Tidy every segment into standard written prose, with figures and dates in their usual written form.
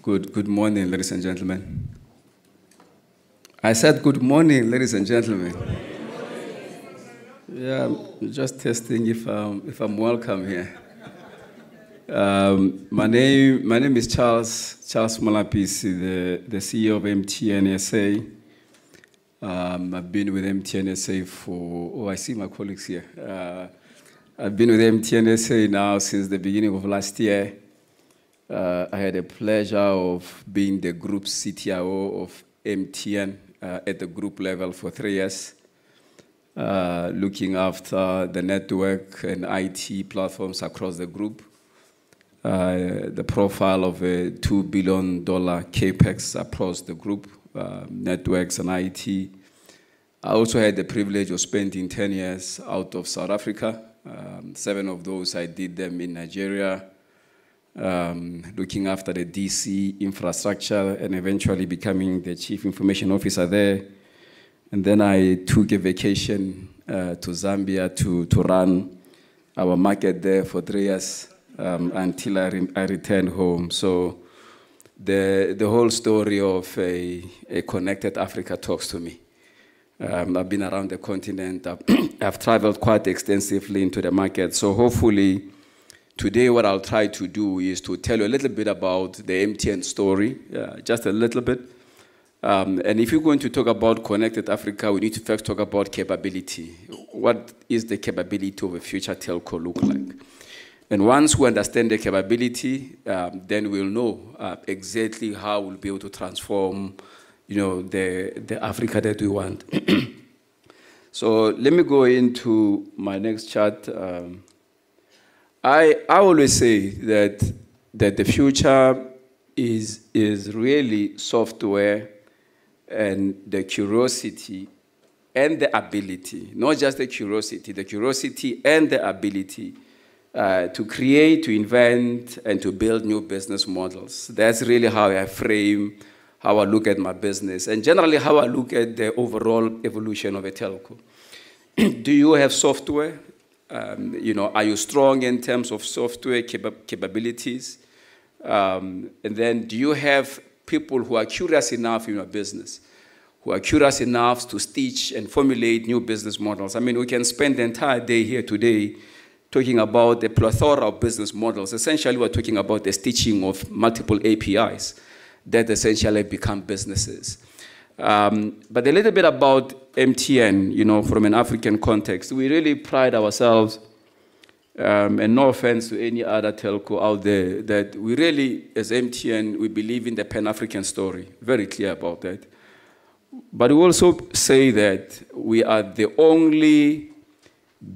Good morning, ladies and gentlemen. I said good morning, ladies and gentlemen. Yeah, I'm just testing if I'm welcome here. My name is Charles Molapisi, the CEO of MTN SA. I've been with MTN SA for I see my colleagues here. I've been with MTN SA now since the beginning of last year. I had the pleasure of being the group CTIO of MTN at the group level for 3 years, looking after the network and IT platforms across the group. The profile of a $2 billion capex across the group, networks and IT. I also had the privilege of spending 10 years out of South Africa. 7 of those I did them in Nigeria, looking after the DC infrastructure and eventually becoming the chief information officer there. And then I took a vacation to Zambia to run our market there for 3 years until I returned home. So the whole story of a connected Africa talks to me. I've been around the continent. I've traveled quite extensively into the market. So hopefully today what I'll try to do is to tell you a little bit about the MTN story, just a little bit. And if you're going to talk about connected Africa, we need to first talk about capability. What is the capability of a future telco look like? And once we understand the capability, then we'll know exactly how we'll be able to transform, the Africa that we want. So let me go into my next chart. I always say that the future is really software and the curiosity and the ability, not just the curiosity and the ability to create, to invent, and to build new business models. That's really how I frame, how I look at my business, and generally how I look at the overall evolution of a telco. Do you have software? Are you strong in terms of software capabilities? And then do you have people who are curious enough in your business, who are curious enough to stitch and formulate new business models? I mean, we can spend the entire day here today talking about the plethora of business models. Essentially, we're talking about the stitching of multiple APIs that essentially become businesses. But a little bit about MTN, from an African context. We really pride ourselves, and no offense to any other telco out there, that we really, as MTN, we believe in the PanAfrican story. Very clear about that. But we also say that we are the only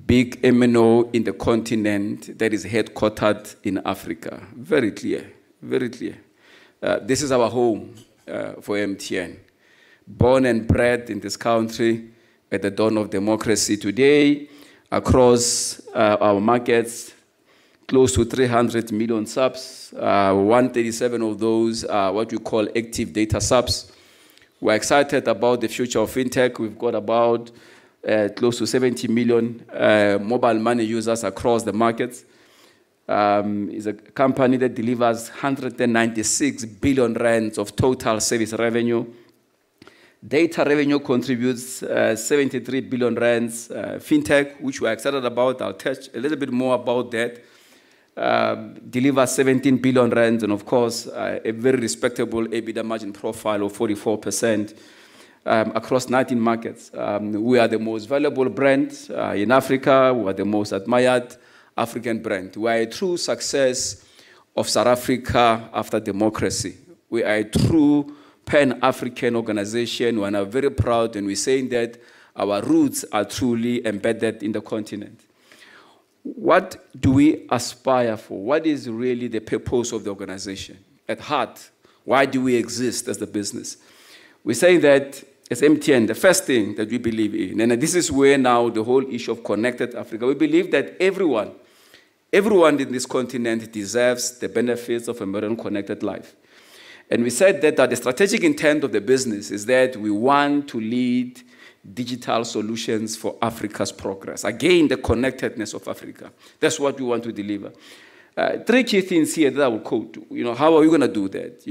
big MNO in the continent that is headquartered in Africa. Very clear, very clear. This is our home for MTN. Born and bred in this country at the dawn of democracy. Today, across our markets, close to 300 million subs. 137 of those are what we call active data subs. We're excited about the future of fintech. We've got about close to 70 million mobile money users across the markets. It's a company that delivers 196 billion rands of total service revenue. Data revenue contributes 73 billion rands. Fintech, which we're excited about, I'll touch a little bit more about that, delivers 17 billion rands, and of course, a very respectable EBITDA margin profile of 44% across 19 markets. We are the most valuable brand in Africa. We are the most admired African brand. We are a true success of South Africa after democracy. We are a true Pan-African organization. We are very proud, and we're saying that our roots are truly embedded in the continent. What do we aspire for? What is really the purpose of the organization? At heart, why do we exist as a business? We're saying that as MTN, the first thing that we believe in, and this is where now the whole issue of connected Africa, we believe that everyone in this continent deserves the benefits of a modern connected life. And we said that the strategic intent of the business is that we want to lead digital solutions for Africa's progress. Again, the connectedness of Africa. That's what we want to deliver. Three key things here that I will quote. How are we going to do that?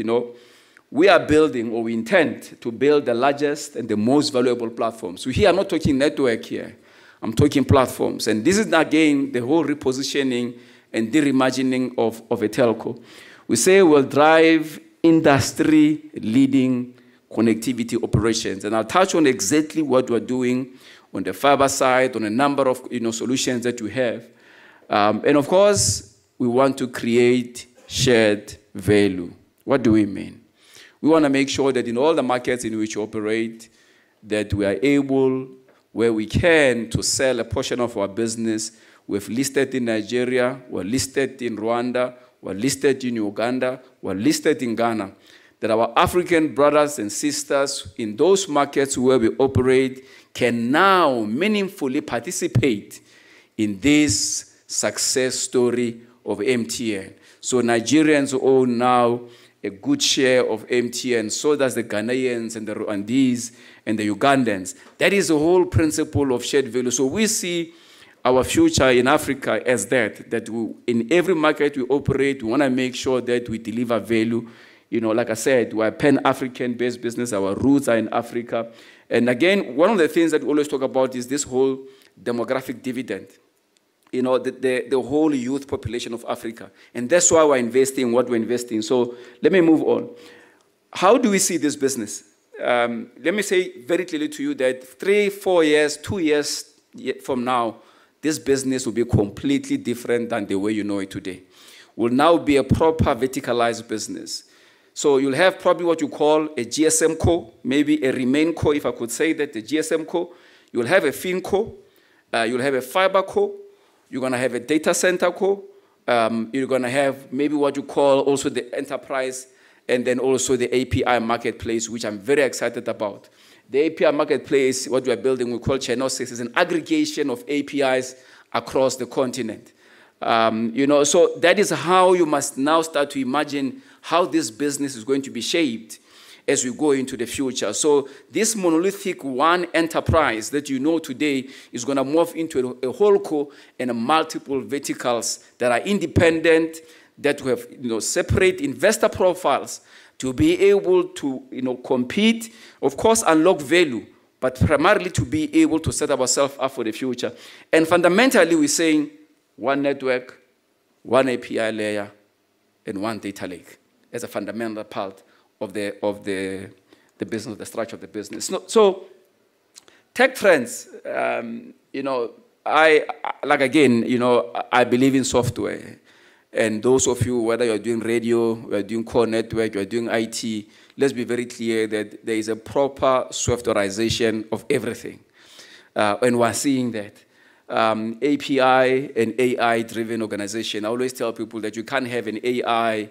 We are building, or we intend to build the largest and the most valuable platforms. So here, I'm not talking network here. I'm talking platforms. And this is, again, the whole repositioning and the reimagining of a telco. We say we'll drive industry-leading connectivity operations. And I'll touch on exactly what we're doing on the fiber side, on a number of solutions that we have. And of course, we want to create shared value. What do we mean? We want to make sure that in all the markets in which we operate, that we are able, where we can, to sell a portion of our business. We've listed in Nigeria, we're listed in Rwanda, we're listed in Uganda, we're listed in Ghana. That our African brothers and sisters in those markets where we operate can now meaningfully participate in this success story of MTN. So Nigerians own now a good share of MTN, so does the Ghanaians and the Rwandese and the Ugandans. That is the whole principle of shared value. So we see our future in Africa as that in every market we operate, we want to make sure that we deliver value. Like I said, we're a Pan-African based business. Our roots are in Africa. And again, one of the things that we always talk about is this whole demographic dividend. The whole youth population of Africa. And that's why we're investing what we're investing. So let me move on. How do we see this business? Let me say very clearly to you that 3, 4 years, 2 years from now, this business will be completely different than the way you know it today. Will now be a proper verticalized business. So you'll have probably what you call a GSM co, maybe a remain co, if I could say that, the GSM co. You'll have a fin co. You'll have a fiber co. You're going to have a data center co. You're going to have maybe what you call also the enterprise, and then also the API marketplace, which I'm very excited about. The API marketplace, what we are building, we call Channel 6, is an aggregation of APIs across the continent. So that is how you must now start to imagine how this business is going to be shaped as we go into the future. So this monolithic one enterprise that you know today is going to morph into a whole core and multiple verticals that are independent, that have separate investor profiles to be able to compete, of course unlock value, but primarily to be able to set ourselves up for the future. And fundamentally we're saying one network, one API layer, and one data lake as a fundamental part of the business, the structure of the business. So tech trends, I believe in software. And those of you, whether you're doing radio, you're doing core network, you're doing IT, let's be very clear that there is a proper softwareization of everything. And we're seeing that. API and AI-driven organization. I always tell people that you can't have an AI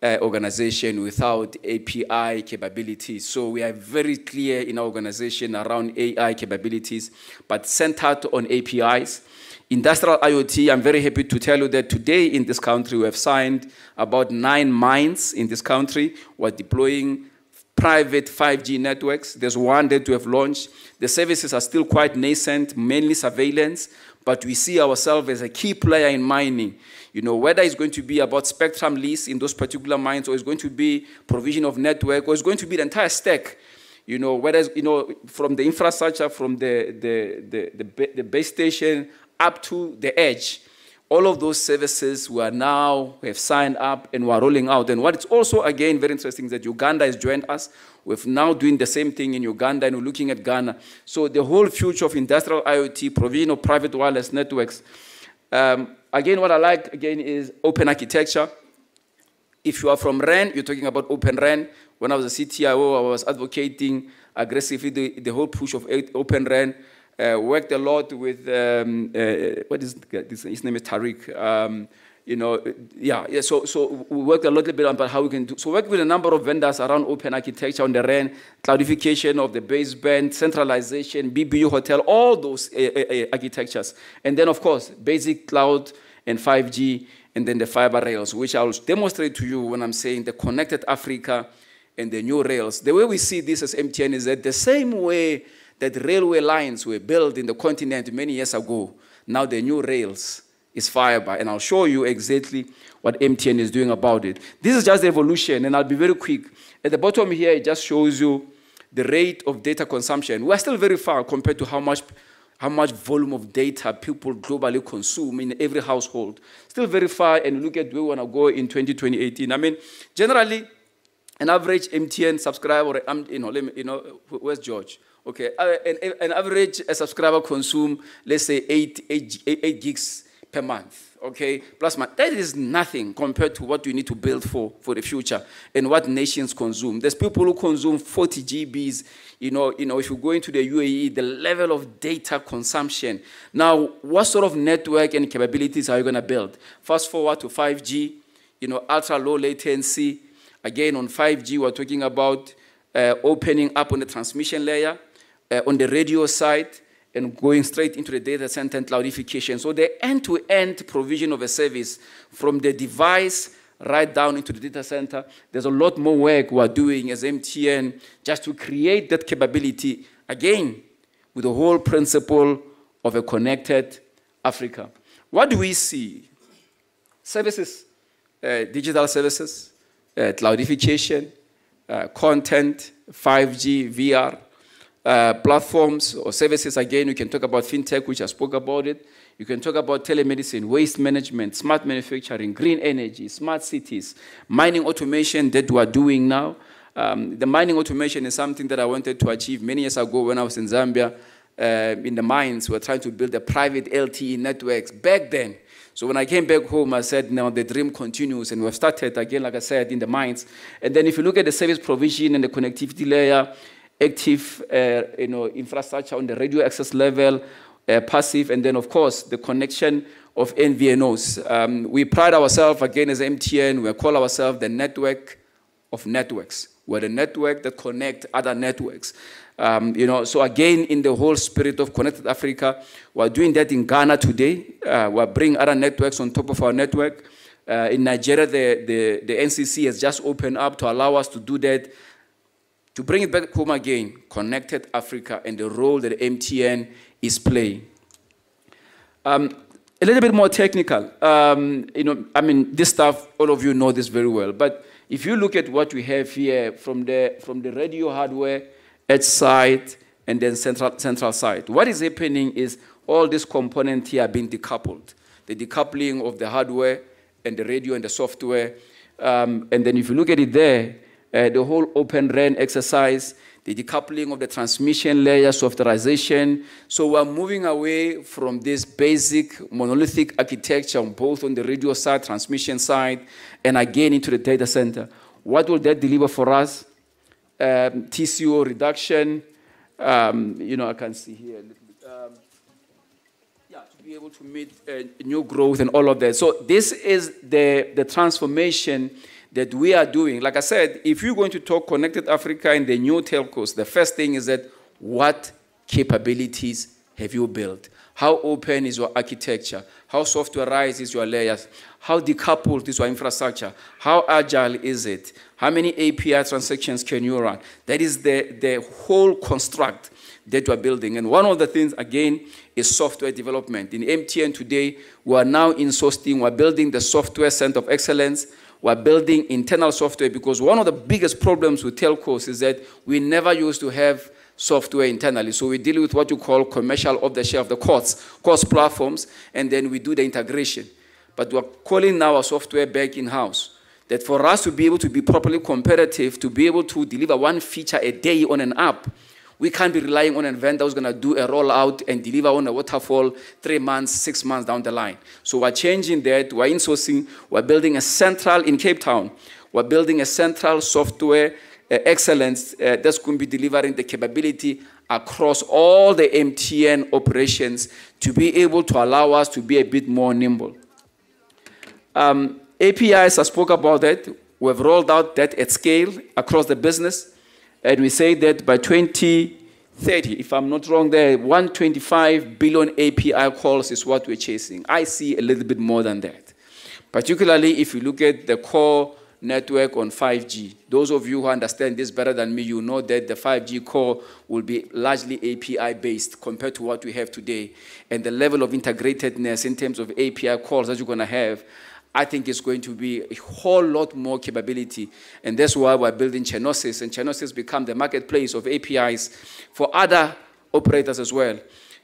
organization without API capabilities. So we are very clear in our organization around AI capabilities, but centered on APIs. Industrial IoT, I'm very happy to tell you that today in this country we have signed about 9 mines in this country. We're deploying private 5G networks. There's one that we have launched. The services are still quite nascent, mainly surveillance, but we see ourselves as a key player in mining. Whether it's going to be about spectrum lease in those particular mines, or it's going to be provision of network, or it's going to be the entire stack. Whether it's, from the infrastructure, from the base station up to the edge. All of those services we have signed up and we're rolling out. And what is also, again, very interesting is that Uganda has joined us. We're now doing the same thing in Uganda, and we're looking at Ghana. So the whole future of industrial IoT, provision of private wireless networks. Again, what I like, is open architecture. If you are from RAN, you're talking about Open RAN. When I was a CTIO, I was advocating aggressively the whole push of Open RAN. Worked a lot with, what is his name is Tariq. So we worked a little bit about how we can do. So worked with a number of vendors around open architecture on the RAN, cloudification of the baseband, centralization, BBU hotel, all those architectures. And then, of course, basic cloud and 5G, and then the fiber rails, which I'll demonstrate to you when I'm saying the connected Africa and the new rails. The way we see this as MTN is that the same way that railway lines were built in the continent many years ago, now the new rails is fiber, and I'll show you exactly what MTN is doing about it. This is just the evolution, and I'll be very quick. At the bottom here, it just shows you the rate of data consumption. We're still very far compared to how much volume of data people globally consume in every household. Still very far, and look at where we want to go in 2018. I mean, generally, an average MTN subscriber, where's George? Okay, an average subscriber consume, let's say, 8 gigs per month, okay, plus month. That is nothing compared to what you need to build for the future and what nations consume. There's people who consume 40 GBs, if you go into the UAE, the level of data consumption. Now, what sort of network and capabilities are you going to build? Fast forward to 5G, ultra low latency. Again, on 5G, we're talking about opening up on the transmission layer, on the radio side, and going straight into the data center and cloudification. So the end-to-end provision of a service from the device right down into the data center, there's a lot more work we're doing as MTN just to create that capability, again, with the whole principle of a connected Africa. What do we see? Services, digital services, cloudification, content, 5G, VR, platforms or services. Again, you can talk about fintech, which I spoke about it. You can talk about telemedicine, waste management, smart manufacturing, green energy, smart cities, mining automation that we are doing now. The mining automation is something that I wanted to achieve many years ago when I was in Zambia. In the mines, we were trying to build a private LTE networks back then. So when I came back home, I said, now the dream continues, and we've started, again, like I said, in the mines. And then if you look at the service provision and the connectivity layer, active infrastructure on the radio access level, passive, and then, of course, the connection of NVNOs. We pride ourselves, again, as MTN, we call ourselves the network of networks. We're the network that connects other networks. So again, in the whole spirit of Connected Africa, we're doing that in Ghana today. We're bringing other networks on top of our network. In Nigeria, the NCC has just opened up to allow us to do that, to bring it back home again, Connected Africa and the role that MTN is playing. A little bit more technical. This stuff, all of you know this very well, but if you look at what we have here from the radio hardware, edge side, and then central side. What is happening is all these components here are being decoupled. The decoupling of the hardware and the radio and the software. And then if you look at it there, the whole Open RAN exercise, the decoupling of the transmission layer, softwareization. So we're moving away from this basic monolithic architecture, both on the radio side, transmission side, and again into the data center. What will that deliver for us? TCO reduction, I can see here a little bit. To be able to meet new growth and all of that. So this is the transformation that we are doing. Like I said, if you're going to talk Connected Africa and the new telcos, the first thing is that what capabilities have you built? How open is your architecture? How softwareized is your layers? How decoupled is your infrastructure? How agile is it? How many API transactions can you run? That is the whole construct that we're building. And one of the things, again, is software development. In MTN today, we are now insourcing, we're building the software center of excellence. We're building internal software because one of the biggest problems with telcos is that we never used to have software internally. So we deal with what you call commercial off-the-shelf, the COTS platforms, and then we do the integration. But we're calling now our software back in-house. That for us to be able to be properly competitive, to be able to deliver one feature a day on an app, we can't be relying on a vendor who's going to do a rollout and deliver on a waterfall 3 months, 6 months down the line. So we're changing that. We're insourcing. We're building a central in Cape Town. We're building a central software excellence that's going to be delivering the capability across all the MTN operations to be able to allow us to be a bit more nimble. APIs, I spoke about that. We've rolled out that at scale across the business. And we say that by 2030, if I'm not wrong there, 125 billion API calls is what we're chasing. I see a little bit more than that. Particularly if you look at the core network on 5G. Those of you who understand this better than me, you know that the 5G core will be largely API-based compared to what we have today. And the level of integratedness in terms of API calls that you're going to have, I think is going to be a whole lot more capability. And that's why we're building Chenosis, and Chenosis become the marketplace of APIs for other operators as well.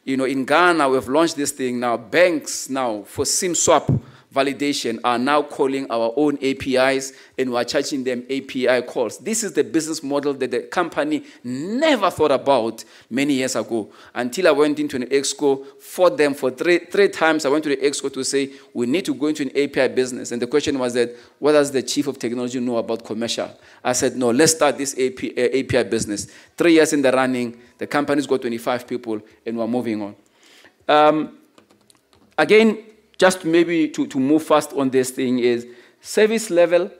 You know, in Ghana, we've launched this thing now. Banks now, for SIM swap validation, are now calling our own APIs, and we're charging them API calls. This is the business model that the company never thought about many years ago, until I went into an exco for them. For three times I went to the exco to say, we need to go into an API business. And the question was that, what does the chief of technology know about commercial? I said, no, let's start this API business. 3 years in the running, the company's got 25 people, and we're moving on. Again, just maybe to move fast on this thing is service level,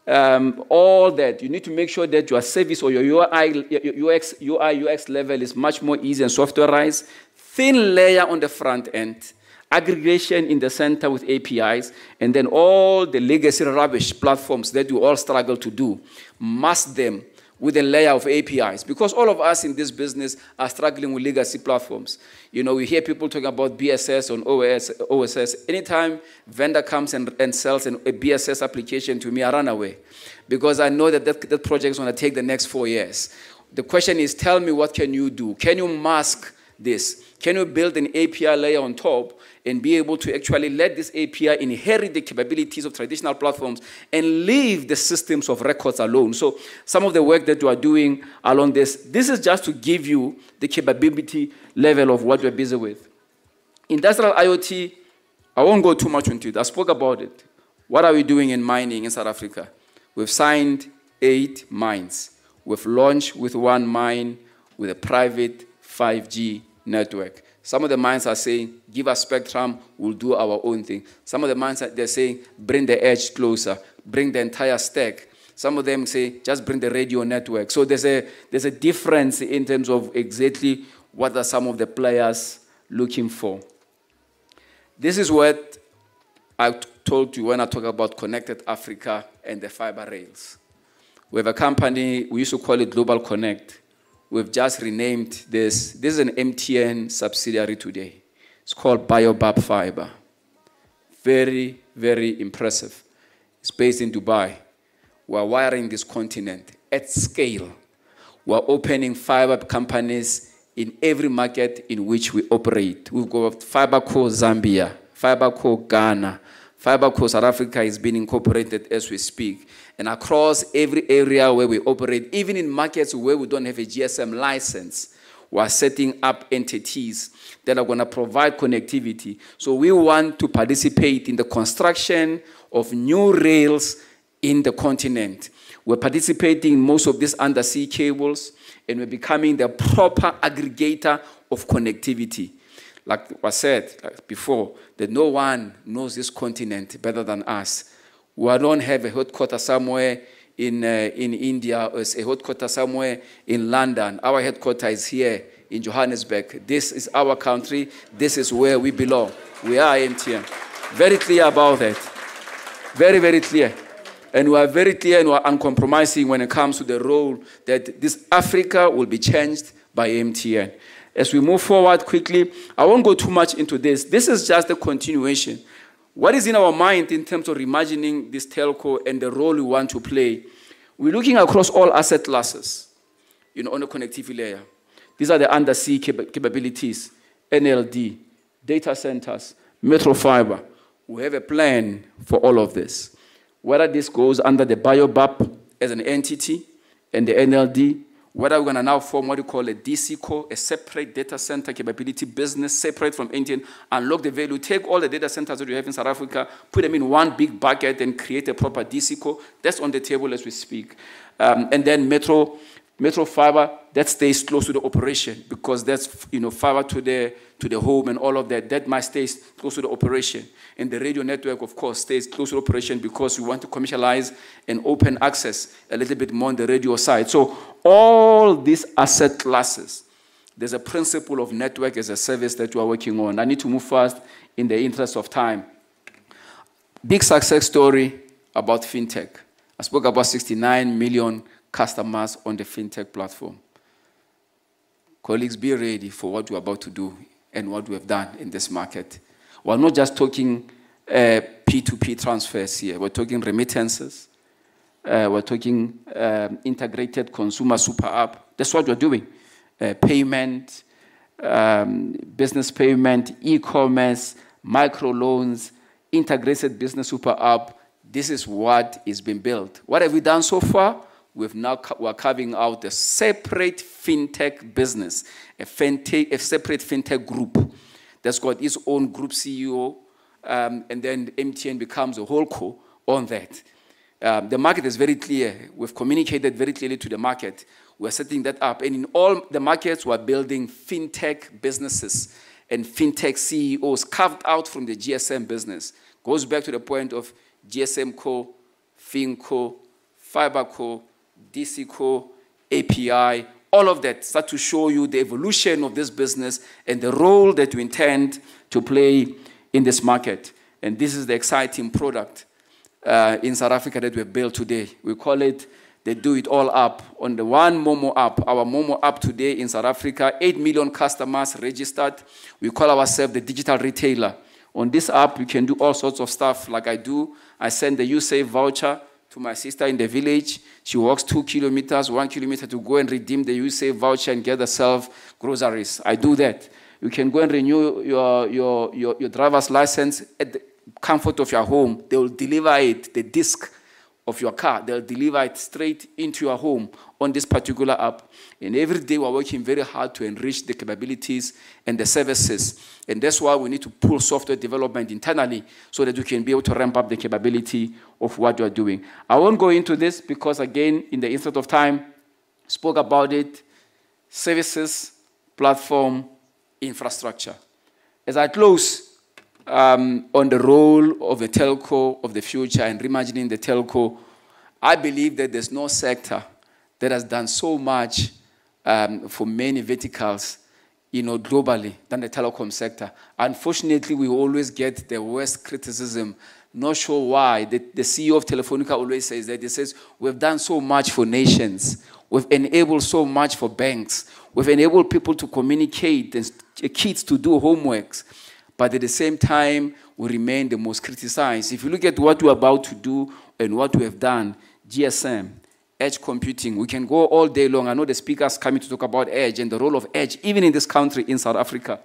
all that. You need to make sure that your service or your UI UX level is much more easy and softwareized. Thin layer on the front end, aggregation in the center with APIs, and then all the legacy rubbish platforms that you all struggle to do, mask them with a layer of APIs, because all of us in this business are struggling with legacy platforms. You know, we hear people talking about BSS on OSS. Anytime vendor comes and sells a BSS application to me, I run away, because I know that project is going to take the next 4 years. The question is, tell me, what can you do? Can you mask this? Can you build an API layer on top and be able to actually let this API inherit the capabilities of traditional platforms and leave the systems of records alone? So some of the work that you are doing along this is just to give you the capability level of what we're busy with. Industrial IoT, I won't go too much into it. I spoke about it. What are we doing in mining in South Africa? We've signed 8 mines. We've launched with 1 mine with a private 5G network. Some of the mines are saying, give us spectrum, we'll do our own thing. Some of the mines, they're saying, bring the edge closer, bring the entire stack. Some of them say, just bring the radio network. So there's a difference in terms of exactly what are some of the players looking for. This is what I told you when I talk about Connected Africa and the fiber rails. We have a company, we used to call it Global Connect. We've just renamed this. This is an MTN subsidiary today. It's called Biobab Fiber. Very, very impressive. It's based in Dubai. We're wiring this continent at scale. We're opening fiber companies in every market in which we operate. We've got FiberCo Zambia, FiberCo Ghana, FiberCo South Africa is being incorporated as we speak. And across every area where we operate, even in markets where we don't have a GSM license, we're setting up entities that are going to provide connectivity. So we want to participate in the construction of new rails in the continent. We're participating in most of these undersea cables, and we're becoming the proper aggregator of connectivity. Like I said before, that no one knows this continent better than us. We don't have a headquarters somewhere in India or a headquarters somewhere in London. Our headquarters is here in Johannesburg. This is our country. This is where we belong. We are MTN. Very clear about that. Very, very clear. And we are very clear and we are uncompromising when it comes to the role that this Africa will be changed by MTN. As we move forward quickly, I won't go too much into this. This is just a continuation. What is in our mind in terms of reimagining this telco and the role we want to play? We're looking across all asset classes, on the connectivity layer. These are the undersea capabilities, NLD, data centers, metro fiber. We have a plan for all of this. Whether this goes under the Biobab as an entity and the NLD, whether we're going to now form what we call a DC core, a separate data center capability business, separate from NTN, unlock the value, take all the data centers that you have in South Africa, put them in one big bucket and create a proper DC core. That's on the table as we speak. And then metro fiber, that stays close to the operation, because that's fiber to the home and all of that. That might stay close to the operation. And the radio network, of course, stays close to the operation because we want to commercialize and open access a little bit more on the radio side. So all these asset classes, there's a principle of network as a service that we are working on. I need to move fast in the interest of time. Big success story about fintech. spoke about 69 million customers on the fintech platform. Colleagues, be ready for what we're about to do and what we have done in this market. We're not just talking P2P transfers here. We're talking remittances. We're talking integrated consumer super app. That's what we're doing. Payment, business payment, e-commerce, microloans, integrated business super app. This is what is being built. What have we done so far? We're carving out a separate fintech business, a separate fintech group that's got its own group CEO, and then MTN becomes a whole co on that. The market is very clear. We've communicated very clearly to the market. We're setting that up. And in all the markets, we're building fintech businesses and fintech CEOs carved out from the GSM business. Goes back to the point of GSM Co, FinCo, FiberCo, DCCo, API, all of that start to show you the evolution of this business and the role that we intend to play in this market. And this is the exciting product in South Africa that we've built today. We call it the Do It All app. On the One Momo app, our Momo app today in South Africa, 8 million customers registered. We call ourselves the digital retailer. On this app, you can do all sorts of stuff like I do. I send the USave voucher to my sister in the village. She walks 2 kilometers, 1 kilometer to go and redeem the USave voucher and get herself groceries. I do that. You can go and renew your driver's license at the comfort of your home. They will deliver it, the disc of your car. They'll deliver it straight into your home on this particular app. And every day we're working very hard to enrich the capabilities and the services. And that's why we need to pull software development internally so that we can be able to ramp up the capability of what you're doing. I won't go into this because, again, in the interest of time, spoke about it, services, platform, infrastructure. As I close on the role of the telco of the future and reimagining the telco, I believe that there's no sector that has done so much for many verticals, globally than the telecom sector. Unfortunately, we always get the worst criticism. Not sure why. The CEO of Telefonica always says that. He says, we've done so much for nations. We've enabled so much for banks. We've enabled people to communicate and kids to do homeworks. But at the same time, we remain the most criticized. If you look at what we're about to do and what we have done, GSM, edge computing, we can go all day long. I know the speakers coming to talk about edge and the role of edge, even in this country, in South Africa.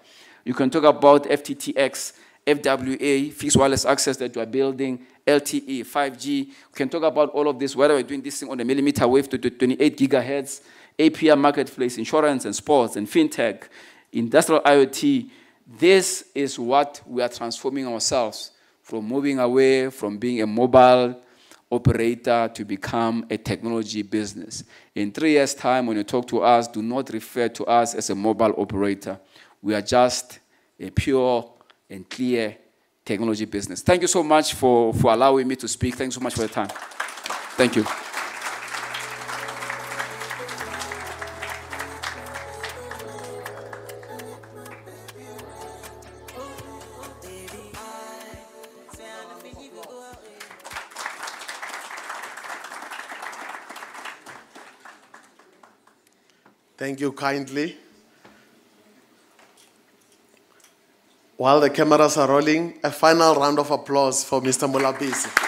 You can talk about FTTX, FWA, fixed wireless access that we're building, LTE, 5G. We can talk about all of this, whether we're doing this thing on the millimeter wave to 28 gigahertz, API marketplace, insurance and sports and fintech, industrial IoT. This is what we are transforming ourselves from, moving away from being a mobile operator to become a technology business. In 3 years' time, when you talk to us, do not refer to us as a mobile operator. We are just a pure and clear technology business. Thank you so much for allowing me to speak. Thanks so much for your time. Thank you. Thank you kindly. While the cameras are rolling, a final round of applause for Mr. Molapisi.